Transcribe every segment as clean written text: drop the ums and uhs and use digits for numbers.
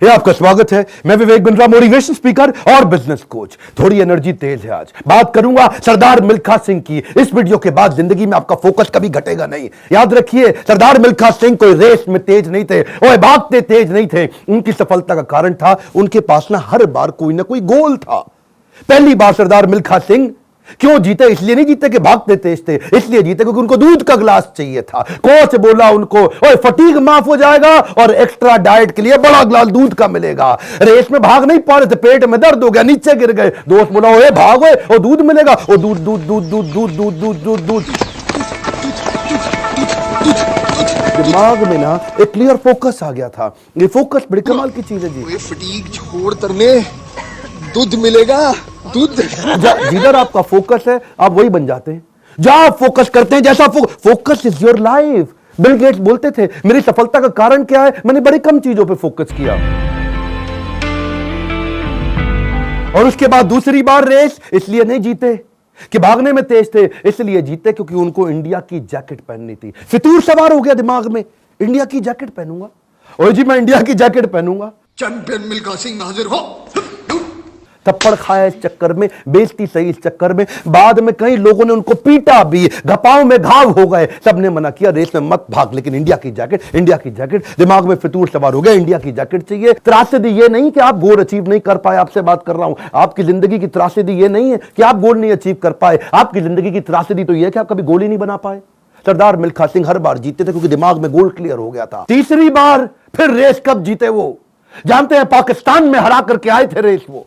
ये आपका स्वागत है। मैं विवेक बिंद्रा, मोटिवेशन स्पीकर और बिजनेस कोच। थोड़ी एनर्जी तेज है। आज बात करूंगा सरदार मिल्खा सिंह की। इस वीडियो के बाद जिंदगी में आपका फोकस कभी घटेगा नहीं। याद रखिए, सरदार मिल्खा सिंह कोई रेस में तेज नहीं थे और भागते तेज नहीं थे। उनकी सफलता का कारण था उनके पास ना हर बार कोई ना कोई गोल था। पहली बार सरदार मिल्खा सिंह क्यों जीते? इसलिए नहीं जीते कि भागते तेज थे, इसलिए जीते क्योंकि उनको दूध का गिलास चाहिए था। कोच बोला उनको, ओए फटीग माफ हो जाएगा और एक्स्ट्रा डाइट के लिए बड़ा गिलास दूध का मिलेगा। रेस में भाग नहीं पा रहे थे, पेट में दर्द हो गया, नीचे गिर गए। दोस्त बोला, ओए भागो और दूध मिलेगा। और दूध दूध दूध दूध दूध दूध दूध दूध दूध दिमाग में ना एक क्लियर फोकस आ गया था। ये फोकस बड़ी कमाल की चीज है जी। फटीग छोड़ तरने दूध मिलेगा, दूध। जिधर आपका फोकस है आप वही बन जाते हैं। जहां आप फोकस करते हैं, जैसा focus is your life. Bill Gates बोलते थे, मेरी सफलता का कारण क्या है? मैंने बड़ी कम चीजों पे फोकस किया। और उसके बाद दूसरी बार रेस इसलिए नहीं जीते कि भागने में तेज थे, इसलिए जीते क्योंकि उनको इंडिया की जैकेट पहननी थी। फितूर सवार हो गया दिमाग में, इंडिया की जैकेट पहनूंगा। और जी मैं इंडिया की जैकेट पहनूंगा। चैंपियन मिल्खा सिंह हाजिर हो। थप्पड़ खाया इस चक्कर में, बेइज्जती सही इस चक्कर में। बाद में कई लोगों ने उनको पीटा भी, घपाव में घाव हो गए। सबने मना किया, रेस में मत भाग, लेकिन इंडिया की जैकेट, इंडिया की जैकेट। दिमाग में फितूर सवार हो गया, इंडिया की जैकेट चाहिए। त्रासदी ये नहीं कि आप गोल अचीव नहीं कर पाए, आपसे बात कर रहा हूं। आपकी जिंदगी की त्रासदी ये नहीं है कि आप गोल नहीं अचीव कर पाए। आपकी जिंदगी की त्रासदी तो ये है कि आप कभी गोल ही नहीं बना पाए। सरदार मिल्खा सिंह हर बार जीते थे क्योंकि दिमाग में गोल क्लियर हो गया था। तीसरी बार फिर रेस कब जीते वो जानते हैं? पाकिस्तान में हरा करके आए थे रेस वो।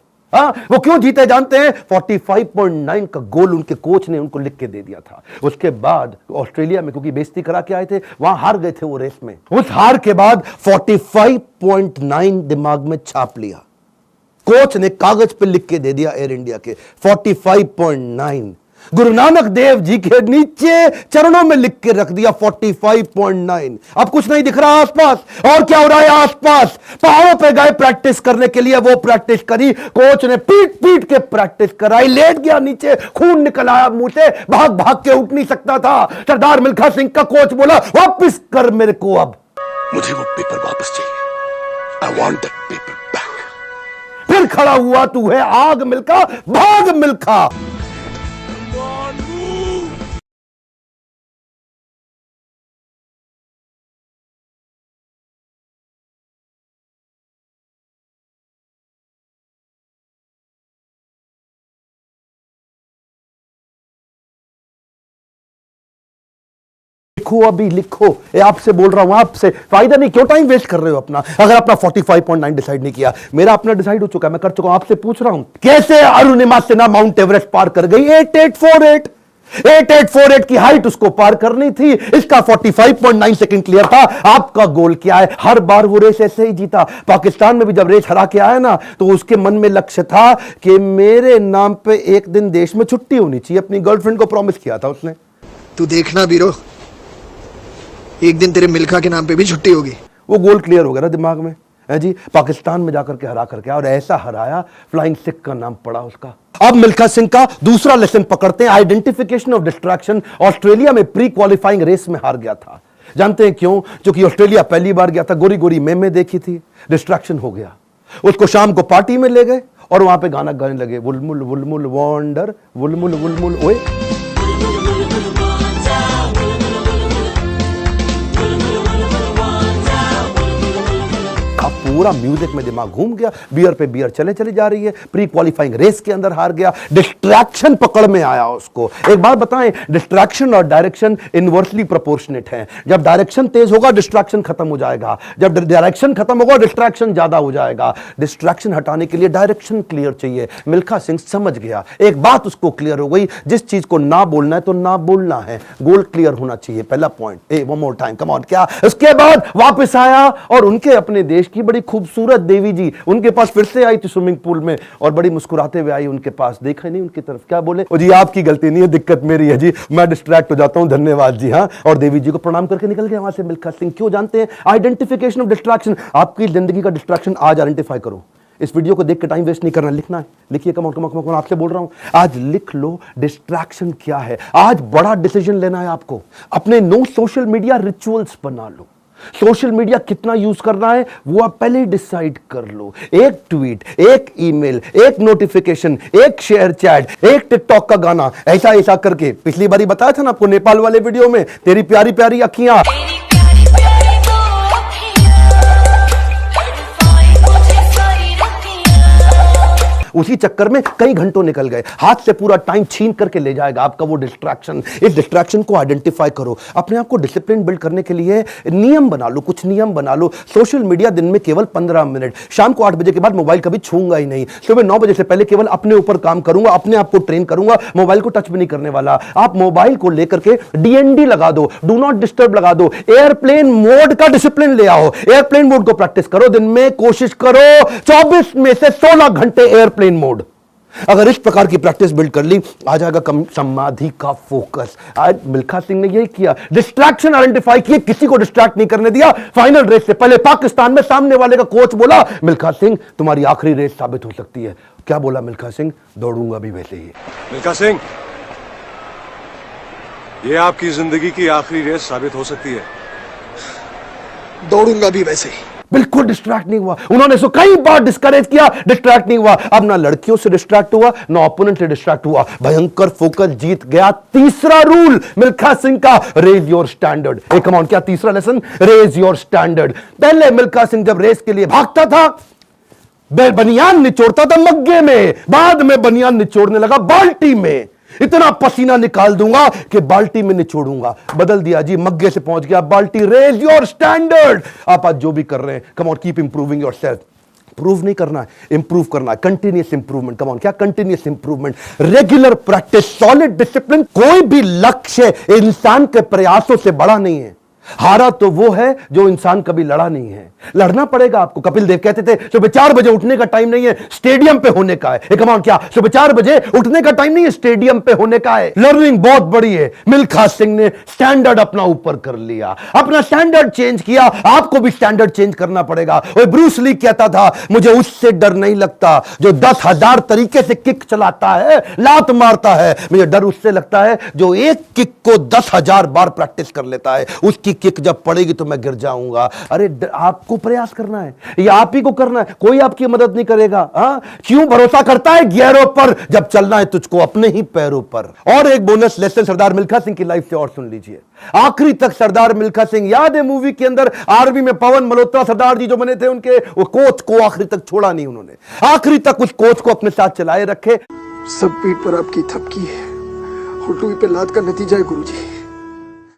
वो क्यों जीते जानते हैं? 45.9 का गोल उनके कोच ने उनको लिख के दे दिया था। उसके बाद ऑस्ट्रेलिया में क्योंकि बेइज्जती करा के आए थे, वहां हार गए थे वो रेस में। उस हार के बाद 45.9 दिमाग में छाप लिया। कोच ने कागज पे लिख के दे दिया एयर इंडिया के 45.9। गुरु नानक देव जी के नीचे चरणों में लिख के रख दिया 45.9। अब कुछ नहीं दिख रहा आसपास। और क्या हो रहा है आसपास? पहाड़ों पे गए प्रैक्टिस करने के लिए, वो प्रैक्टिस करी। कोच ने पीट पीट के प्रैक्टिस कराई। लेट गया नीचे, खून निकल आया मुंह से, भाग भाग के उठ नहीं सकता था। सरदार मिल्खा सिंह का कोच बोला, वापस कर मेरे को, अब मुझे वो पेपर वापस चाहिए। I want that paper back. फिर खड़ा हुआ, तू है आग मिल्खा, भाग मिल्खा। लिखो, अभी लिखो। आपसे बोल रहा हूं, आपसे फायदा नहीं। क्यों टाइम वेस्ट कर रहे हो अपना? अगर अपना 45.9 डिसाइड नहीं किया, मेरा अपना डिसाइड हो चुका है, मैं कर चुका हूं। आपसे पूछ रहा हूं, कैसे अरुणिमा सिन्हा माउंट एवरेस्ट पार कर गई? 8848 की हाइट उसको पार करनी थी। इसका 45.9 सेकंड क्लियर था। आपका गोल क्या है? हर बार वो रेस ऐसे ही जीता। पाकिस्तान में भी जब रेस हरा के आया ना, तो उसके मन में लक्ष्य था कि मेरे नाम पे एक दिन देश में छुट्टी होनी चाहिए। अपनी गर्लफ्रेंड को प्रॉमिस किया था उसने। तू देखना बीरो, एक दिन तेरे मिल्खा के नाम पे भी छुट्टी होगी। वो गोल क्लियर हो गया ना दिमाग में, है जी। पाकिस्तान में जाकर के हरा करके, और ऐसा हराया, फ्लाइंग सिख का नाम पड़ा उसका। अब मिल्खा सिंह का दूसरा लेसन पकड़ते हैं, आइडेंटिफिकेशन ऑफ डिस्ट्रैक्शन। ऑस्ट्रेलिया में प्री क्वालिफाइंग रेस में हार गया था। जानते हैं क्यों? क्योंकि ऑस्ट्रेलिया पहली बार गया था, गोरी गोरी मेमे देखी थी, डिस्ट्रैक्शन हो गया। उसको शाम को पार्टी में ले गए और वहां पे गाना गाने लगे, वुलमुल वुलमुल वॉन्डर, वुलमुल वुलमुल ओए। पूरा म्यूजिक में दिमाग घूम गया, बियर पे बियर चले चली जा रही है। प्री क्वालिफाइंग रेस के अंदर हार गया, डिस्ट्रैक्शन पकड़ में आया उसको। एक बात बताएं, डिस्ट्रैक्शन और डायरेक्शन इनवर्सली प्रोपोर्शनेट है। जब डायरेक्शन तेज होगा, डिस्ट्रैक्शन खत्म हो जाएगा। जब डायरेक्शन खत्म होगा, डिस्ट्रैक्शन ज्यादा हो जाएगा। डिस्ट्रैक्शन हटाने के लिए डायरेक्शन क्लियर चाहिए। मिल्खा सिंह समझ गया, एक बात उसको क्लियर हो गई, जिस चीज को ना बोलना है तो ना बोलना है। गोल क्लियर होना चाहिए, पहला point. One more time, come on. क्या? उसके बाद वापस आया और उनके अपने देश की बड़ी खूबसूरत देवी जी उनके पास फिर से आई थी स्विमिंग पूल में, और बड़ी मुस्कुराते हुए आई उनके पास। देखा नहीं उनकी तरफ, क्या बोले? जी आपकी गलती नहीं है, दिक्कत मेरी है जी, मैं डिस्ट्रैक्ट हो जाता हूं, धन्यवाद जी। हाँ, और देवी जी को प्रणाम करके निकल गया वहां से मिल्खा सिंह। क्यों जानते हैं? Identification of distraction. आपकी जिंदगी का डिस्ट्रैक्शन आज आइडेंटिफाई करो। इस वीडियो को देख के टाइम वेस्ट नहीं करना, लिखना है। लिखिए, कम ऑन आपसे बोल रहा हूं, आज लिख लो डिस्ट्रैक्शन क्या है। आज बड़ा डिसीजन लेना है आपको। अपने नो सोशल मीडिया रिचुअल्स बना लो। सोशल मीडिया कितना यूज करना है वो आप पहले ही डिसाइड कर लो। एक ट्वीट, एक ईमेल, एक नोटिफिकेशन, एक शेयर चैट, एक टिकटॉक का गाना, ऐसा ऐसा करके। पिछली बारी बताया था ना आपको नेपाल वाले वीडियो में, तेरी प्यारी प्यारी अखियां, उसी चक्कर में कई घंटों निकल गए, हाथ से पूरा टाइम छीन करके ले जाएगा आपका वो डिस्ट्रैक्शन। इस डिस्ट्रैक्शन को आइडेंटिफाई करो, अपने आप को डिसिप्लिन बिल्ड करने के लिए नियम बना लो, कुछ नियम बना लो। सोशल मीडिया दिन में केवल 15 मिनट, शाम को 8 बजे के बाद मोबाइल कभी छूंगा ही नहीं, सुबह 9 बजे से पहले केवल अपने ऊपर काम करूंगा, अपने आप को ट्रेन करूंगा, मोबाइल को टच भी नहीं करने वाला। आप मोबाइल को लेकर के डीएनडी लगा दो, डू नॉट डिस्टर्ब लगा दो, एयरप्लेन मोड का डिसिप्लिन ले आओ, एयरप्लेन मोड को प्रैक्टिस करो। दिन में कोशिश करो 24 में से 16 घंटे एयरप्लेन मोड। अगर इस प्रकार की प्रैक्टिस बिल्ड कर ली, आ जाएगा कम समाधि का फोकस। आज मिल्खा सिंह ने यही किया, डिस्ट्रैक्शन आइडेंटिफाई किए, किसी को डिस्ट्रैक्ट नहीं करने दिया। फाइनल रेस से पहले पाकिस्तान में सामने वाले का कोच बोला, मिल्खा सिंह तुम्हारी आखिरी रेस साबित हो सकती है। क्या बोला मिल्खा सिंह? दौड़ूंगा भी वैसे ही। मिल्खा सिंह, यह आपकी जिंदगी की आखिरी रेस साबित हो सकती है। दौड़ूंगा भी वैसे ही। बिल्कुल डिस्ट्रैक्ट नहीं हुआ। उन्होंने इसको कई बार डिस्करेज किया, डिस्ट्रैक्ट नहीं हुआ। अब ना लड़कियों से डिस्ट्रैक्ट हुआ, ना ओपोनेंट से डिस्ट्रैक्ट हुआ, भयंकर फोकस, जीत गया। तीसरा रूल मिल्खा सिंह का, रेज योर स्टैंडर्ड। एक कमांड, क्या तीसरा लेसन? Raise your standard. पहले मिल्खा सिंह जब रेस के लिए भागता था, बनियान निचोड़ता था मग्गे में, बाद में बनियान निचोड़ने लगा बाल्टी में। इतना पसीना निकाल दूंगा कि बाल्टी में निचोड़ूंगा। बदल दिया जी, मग्गे से पहुंच गया बाल्टी। Raise your standard. आप आज जो भी कर रहे हैं, come on, keep improving yourself. Prove नहीं करना है, इंप्रूव करना है। Continuous improvement. कम ऑन, क्या continuous improvement? Regular practice, solid discipline. कोई भी लक्ष्य इंसान के प्रयासों से बड़ा नहीं है। हारा तो वो है जो इंसान कभी लड़ा नहीं है। लड़ना पड़ेगा आपको। कपिल देव कहते थे सुबह 4 बजे उठने का टाइम नहीं है, स्टेडियम पे होने का है। एक कमांड, क्या? सुबह 4 बजे उठने का टाइम नहीं है, स्टेडियम पे होने का है। लर्निंग बहुत बड़ी है। मिल्खा सिंह ने स्टैंडर्ड अपना ऊपर कर लिया, अपना स्टैंडर्ड चेंज किया। आपको भी स्टैंडर्ड चेंज करना पड़ेगा। और ब्रूस ली कहता था, मुझे उससे डर नहीं लगता जो 10,000 तरीके से किक चलाता है, लात मारता है। मुझे डर उससे लगता है जो एक किक को 10,000 बार प्रैक्टिस कर लेता है। उसकी किक जब पड़ेगी तो मैं गिर जाऊंगा। अरे आपको प्रयास करना है, ये आप ही को करना है, कोई आपकी मदद नहीं करेगा। क्यों भरोसा करता है गियरों पर, जब चलना है तुझको अपने ही पैरों पर। और एक बोनस लेसन सरदार मिल्खा सिंह की लाइफ से और सुन लीजिए। आखिरी तक सरदार मिल्खा सिंह, याद है मूवी के अंदर आर्मी में पवन मल्होत्रा सरदार जी जो बने थे, उनके वो कोच को आखिरी तक छोड़ा नहीं उन्होंने। आखिरी तक उस कोच को अपने साथ चलाए रखे। सब पीठ पर आपकी थपकी है, हुटुई पे लात का नतीजा है गुरुजी।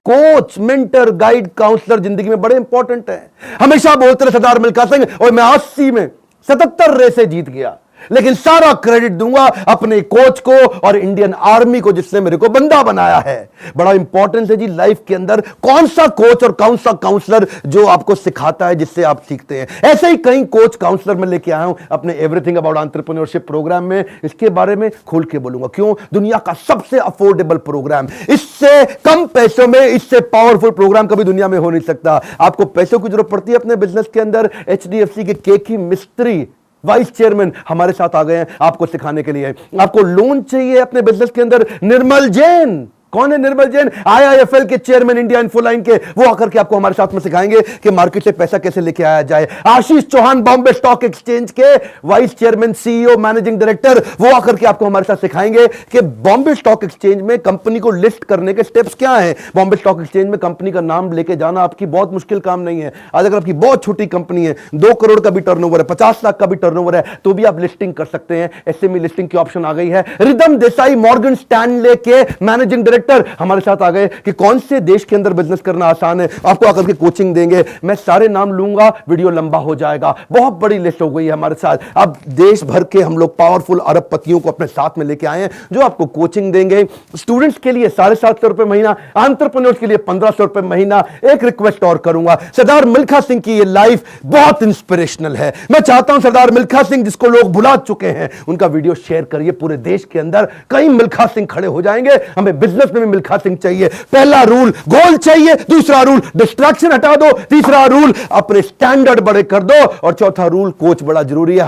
कोच, मेंटर, गाइड, काउंसलर जिंदगी में बड़े इंपॉर्टेंट है। हमेशा बोलते रहे सरदार मिल्खा सिंह, और मैं 80 में 77 रेसें जीत गया, लेकिन सारा क्रेडिट दूंगा अपने कोच को और इंडियन आर्मी को जिसने मेरे को बंदा बनाया है। बड़ा इंपॉर्टेंट है जी लाइफ के अंदर कौन सा कोच और कौन सा काउंसलर जो आपको सिखाता है, जिससे आप सीखते हैं। ऐसे ही कई कोच काउंसलर मैं लेके आया हूं अपने एवरीथिंग अबाउट एंटरप्रेन्योरशिप प्रोग्राम में। इसके बारे में खोल के बोलूंगा। क्यों? दुनिया का सबसे अफोर्डेबल प्रोग्राम, इससे कम पैसों में इससे पावरफुल प्रोग्राम कभी दुनिया में हो नहीं सकता। आपको पैसों की जरूरत पड़ती है अपने बिजनेस के अंदर, HDFC के केकी मिस्त्री वाइस चेयरमैन हमारे साथ आ गए हैं आपको सिखाने के लिए। आपको लोन चाहिए अपने बिजनेस के अंदर, निर्मल जैन। कौन है निर्मल जैन? IIFL के चेयरमैन, इंडिया इन्फोलाइन के। वो आकर के आपको हमारे साथ में सिखाएंगे कि मार्केट से पैसा कैसे लेके आया जाए। आशीष चौहान, बॉम्बे स्टॉक एक्सचेंज के vice chairman, CEO, managing director, वो आकर के आपको हमारे साथ सिखाएंगे कि बॉम्बे स्टॉक एक्सचेंज में कंपनी को लिस्ट करने के स्टेप्स क्या हैं। बॉम्बे स्टॉक एक्सचेंज में कंपनी का नाम लेके जाना आपकी बहुत मुश्किल काम नहीं है। आज अगर आपकी बहुत छोटी कंपनी है, 2 करोड़ का भी टर्नओवर है, 50 लाख का भी टर्नओवर है, तो भी आप लिस्टिंग कर सकते हैं। SME लिस्टिंग की ऑप्शन आ गई है। रिदम देसाई, मॉर्गन स्टैनले के मैनेजिंग डायरेक्टर हमारे साथ आ गए कि कौन से देश के अंदर बिजनेस करना आसान है। आपको आकर के कोचिंग देंगे। मैं सारे नाम लूंगा, वीडियो लंबा हो जाएगा। बहुत बड़ी लिस्ट हो गई है हमारे साथ। अब देश भर के हम लोग पावरफुल अरबपतियों को अपने साथ में लेके आए हैं जो आपको कोचिंग देंगे। स्टूडेंट्स के लिए 750 रुपए महीना, एंटरप्रेन्योर्स के लिए 1500 रुपए महीना। एक रिक्वेस्ट और करूंगा, सरदार मिल्खा सिंह की ये लाइफ बहुत इंस्पिरेशनल है। मैं चाहता हूं सरदार मिल्खा सिंह जिसको लोग भुला चुके हैं, उनका वीडियो शेयर करिए। पूरे देश के अंदर कई मिल्खा सिंह खड़े हो जाएंगे। हमें बिजनेस में भी मिल्खा सिंह चाहिए। पहला रूल गोल चाहिए, दूसरा रूल डिस्ट्रैक्शन हटा दो, तीसरा रूल अपने स्टैंडर्ड बड़े कर दो, और चौथा रूल कोच बड़ा जरूरी है।